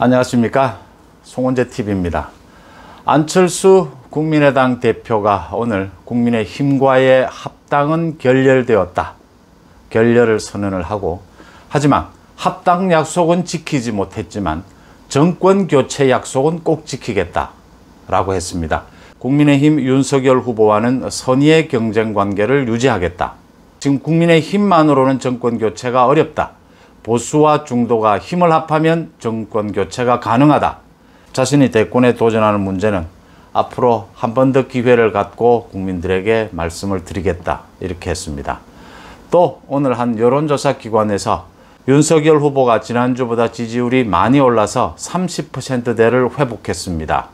안녕하십니까, 송원재TV입니다. 안철수 국민의당 대표가 오늘 국민의힘과의 합당은 결렬되었다, 결렬을 선언을 하고, 하지만 합당 약속은 지키지 못했지만 정권 교체 약속은 꼭 지키겠다 라고 했습니다. 국민의힘 윤석열 후보와는 선의의 경쟁 관계를 유지하겠다. 지금 국민의힘만으로는 정권 교체가 어렵다. 보수와 중도가 힘을 합하면 정권 교체가 가능하다. 자신이 대권에 도전하는 문제는 앞으로 한 번 더 기회를 갖고 국민들에게 말씀을 드리겠다, 이렇게 했습니다. 또 오늘 한 여론조사 기관에서 윤석열 후보가 지난주보다 지지율이 많이 올라서 30%대를 회복했습니다.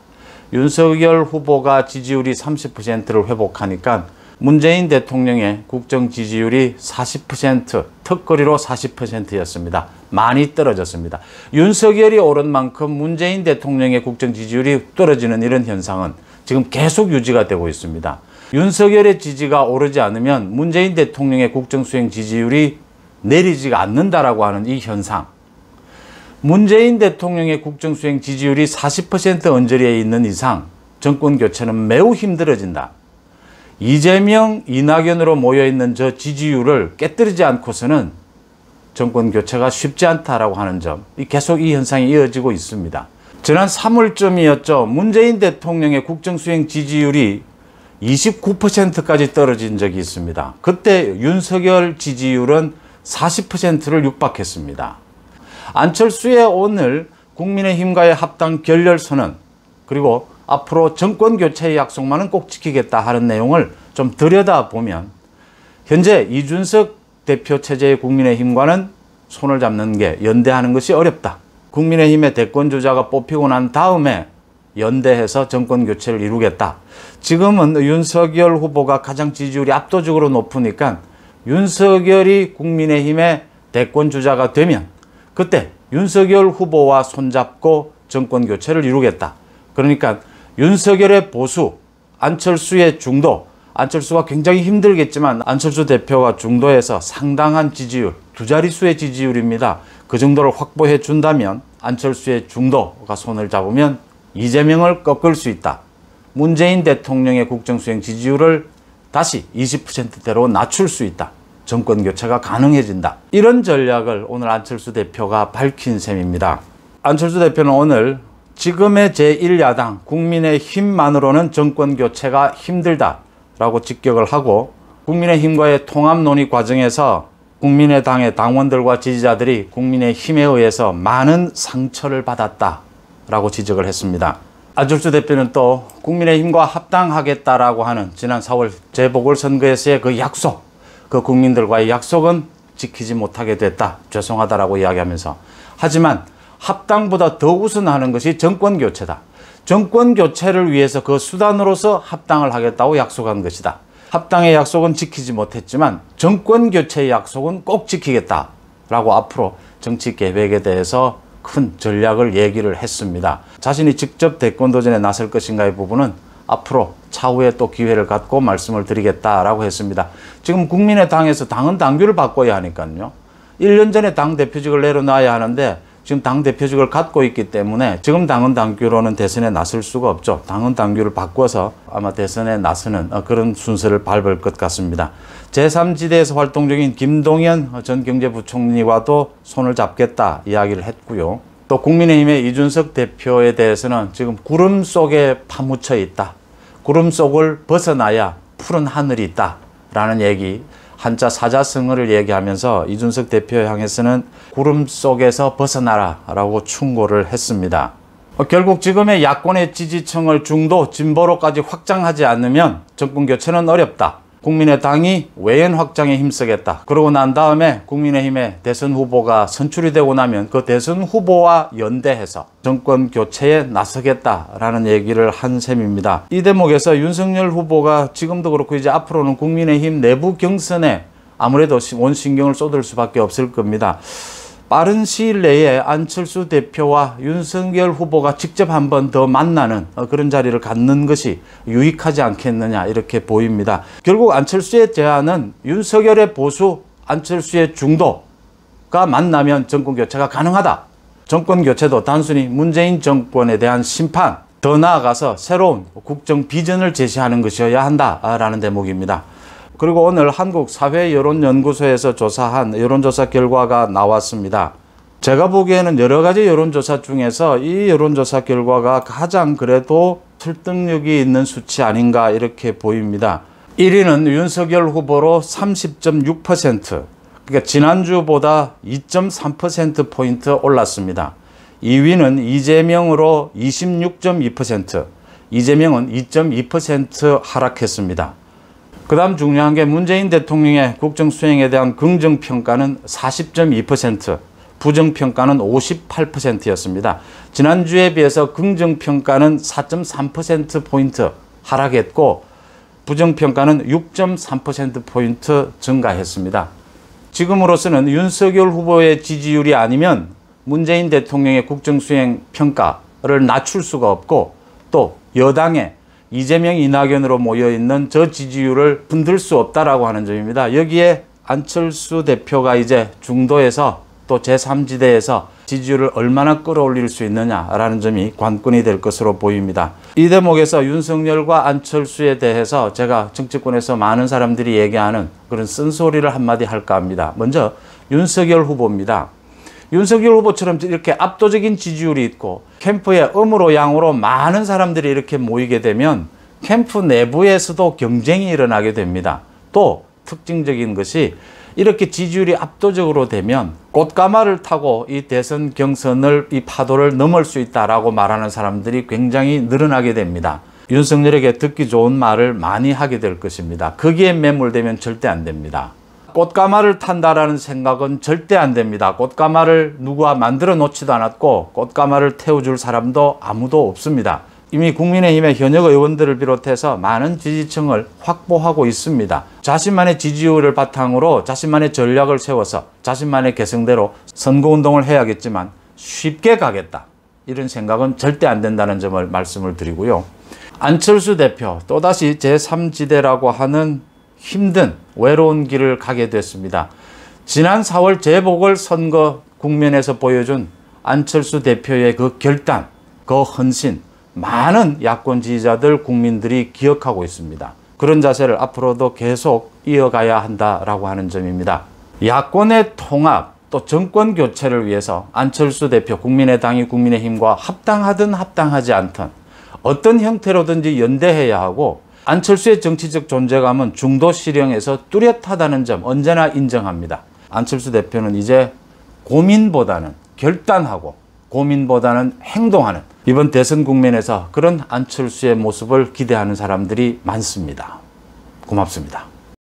윤석열 후보가 지지율이 30%를 회복하니까 문재인 대통령의 국정 지지율이 40%, 턱걸이로 40%였습니다. 많이 떨어졌습니다. 윤석열이 오른 만큼 문재인 대통령의 국정 지지율이 떨어지는 이런 현상은 지금 계속 유지가 되고 있습니다. 윤석열의 지지가 오르지 않으면 문재인 대통령의 국정 수행 지지율이 내리지가 않는다라고 하는 이 현상. 문재인 대통령의 국정 수행 지지율이 40% 언저리에 있는 이상 정권 교체는 매우 힘들어진다. 이재명, 이낙연으로 모여있는 저 지지율을 깨뜨리지 않고서는 정권 교체가 쉽지 않다라고 하는 점, 계속 이 현상이 이어지고 있습니다. 지난 3월쯤이었죠. 문재인 대통령의 국정 수행 지지율이 29%까지 떨어진 적이 있습니다. 그때 윤석열 지지율은 40%를 육박했습니다. 안철수의 오늘 국민의힘과의 합당 결렬 선언, 그리고 앞으로 정권 교체의 약속만은 꼭 지키겠다 하는 내용을 좀 들여다보면 현재 이준석 대표 체제의 국민의힘과는 손을 잡는 게, 연대하는 것이 어렵다. 국민의힘의 대권 주자가 뽑히고 난 다음에 연대해서 정권 교체를 이루겠다. 지금은 윤석열 후보가 가장 지지율이 압도적으로 높으니까 윤석열이 국민의힘의 대권 주자가 되면 그때 윤석열 후보와 손잡고 정권 교체를 이루겠다. 그러니까 윤석열의 보수, 안철수의 중도, 안철수가 굉장히 힘들겠지만 안철수 대표가 중도에서 상당한 지지율, 두 자릿수의 지지율입니다. 그 정도를 확보해 준다면 안철수의 중도가 손을 잡으면 이재명을 꺾을 수 있다. 문재인 대통령의 국정수행 지지율을 다시 20%대로 낮출 수 있다. 정권 교체가 가능해진다. 이런 전략을 오늘 안철수 대표가 밝힌 셈입니다. 안철수 대표는 오늘 지금의 제1야당 국민의힘만으로는 정권 교체가 힘들다라고 직격을 하고, 국민의힘과의 통합 논의 과정에서 국민의당의 당원들과 지지자들이 국민의힘에 의해서 많은 상처를 받았다라고 지적을 했습니다. 안철수 대표는 또 국민의힘과 합당하겠다라고 하는 지난 4월 재보궐선거에서의 그 약속, 그 국민들과의 약속은 지키지 못하게 됐다, 죄송하다라고 이야기하면서, 하지만 합당보다 더 우선하는 것이 정권 교체다. 정권 교체를 위해서 그 수단으로서 합당을 하겠다고 약속한 것이다. 합당의 약속은 지키지 못했지만 정권 교체의 약속은 꼭 지키겠다라고 앞으로 정치 계획에 대해서 큰 전략을 얘기를 했습니다. 자신이 직접 대권 도전에 나설 것인가의 부분은 앞으로 차후에 또 기회를 갖고 말씀을 드리겠다라고 했습니다. 지금 국민의당에서 당헌 당규를 바꿔야 하니까요. 1년 전에 당대표직을 내려놔야 하는데 지금 당대표직을 갖고 있기 때문에 지금 당헌 당규로는 대선에 나설 수가 없죠. 당헌 당규를 바꿔서 아마 대선에 나서는 그런 순서를 밟을 것 같습니다. 제3지대에서 활동 중인 김동연 전 경제부총리와도 손을 잡겠다 이야기를 했고요. 또 국민의힘의 이준석 대표에 대해서는 지금 구름 속에 파묻혀 있다. 구름 속을 벗어나야 푸른 하늘이 있다 라는 얘기, 한자 사자성어를 얘기하면서 이준석 대표 향해서는 구름 속에서 벗어나라 라고 충고를 했습니다. 결국 지금의 야권의 지지층을 중도, 진보로까지 확장하지 않으면 정권 교체는 어렵다. 국민의당이 외연 확장에 힘쓰겠다. 그러고 난 다음에 국민의힘의 대선 후보가 선출이 되고 나면 그 대선 후보와 연대해서 정권 교체에 나서겠다라는 얘기를 한 셈입니다. 이 대목에서 윤석열 후보가 지금도 그렇고 이제 앞으로는 국민의힘 내부 경선에 아무래도 온 신경을 쏟을 수밖에 없을 겁니다. 빠른 시일 내에 안철수 대표와 윤석열 후보가 직접 한 번 더 만나는 그런 자리를 갖는 것이 유익하지 않겠느냐, 이렇게 보입니다. 결국 안철수의 제안은 윤석열의 보수, 안철수의 중도가 만나면 정권 교체가 가능하다. 정권 교체도 단순히 문재인 정권에 대한 심판, 더 나아가서 새로운 국정 비전을 제시하는 것이어야 한다라는 대목입니다. 그리고 오늘 한국사회여론연구소에서 조사한 여론조사 결과가 나왔습니다. 제가 보기에는 여러 가지 여론조사 중에서 이 여론조사 결과가 가장 그래도 설득력이 있는 수치 아닌가 이렇게 보입니다. 1위는 윤석열 후보로 30.6%, 그러니까 지난주보다 2.3%포인트 올랐습니다. 2위는 이재명으로 26.2%, 이재명은 2.2% 하락했습니다. 그 다음 중요한 게 문재인 대통령의 국정수행에 대한 긍정평가는 40.2%, 부정평가는 58%였습니다. 지난주에 비해서 긍정평가는 4.3%포인트 하락했고 부정평가는 6.3%포인트 증가했습니다. 지금으로서는 윤석열 후보의 지지율이 아니면 문재인 대통령의 국정수행 평가를 낮출 수가 없고 또 여당의 이재명, 이낙연으로 모여있는 저 지지율을 흔들 수 없다라고 하는 점입니다. 여기에 안철수 대표가 이제 중도에서 또 제3지대에서 지지율을 얼마나 끌어올릴 수 있느냐라는 점이 관건이 될 것으로 보입니다. 이 대목에서 윤석열과 안철수에 대해서 제가 정치권에서 많은 사람들이 얘기하는 그런 쓴소리를 한마디 할까 합니다. 먼저 윤석열 후보입니다. 윤석열 후보처럼 이렇게 압도적인 지지율이 있고 캠프에 음으로 양으로 많은 사람들이 이렇게 모이게 되면 캠프 내부에서도 경쟁이 일어나게 됩니다. 또 특징적인 것이 이렇게 지지율이 압도적으로 되면 꽃가마를 타고 이 대선 경선을 이 파도를 넘을 수 있다라고 말하는 사람들이 굉장히 늘어나게 됩니다. 윤석열에게 듣기 좋은 말을 많이 하게 될 것입니다. 거기에 매몰되면 절대 안 됩니다. 꽃가마를 탄다라는 생각은 절대 안 됩니다. 꽃가마를 누가 만들어 놓지도 않았고 꽃가마를 태워줄 사람도 아무도 없습니다. 이미 국민의힘의 현역 의원들을 비롯해서 많은 지지층을 확보하고 있습니다. 자신만의 지지율을 바탕으로 자신만의 전략을 세워서 자신만의 개성대로 선거운동을 해야겠지만 쉽게 가겠다, 이런 생각은 절대 안 된다는 점을 말씀을 드리고요. 안철수 대표 또다시 제3지대라고 하는 힘든 외로운 길을 가게 됐습니다. 지난 4월 재보궐선거 국면에서 보여준 안철수 대표의 그 결단, 그 헌신, 많은 야권 지지자들, 국민들이 기억하고 있습니다. 그런 자세를 앞으로도 계속 이어가야 한다라고 하는 점입니다. 야권의 통합, 또 정권 교체를 위해서 안철수 대표, 국민의당이 국민의힘과 합당하든 합당하지 않든 어떤 형태로든지 연대해야 하고, 안철수의 정치적 존재감은 중도 실형에서 뚜렷하다는 점 언제나 인정합니다. 안철수 대표는 이제 고민보다는 결단하고 고민보다는 행동하는, 이번 대선 국면에서 그런 안철수의 모습을 기대하는 사람들이 많습니다. 고맙습니다.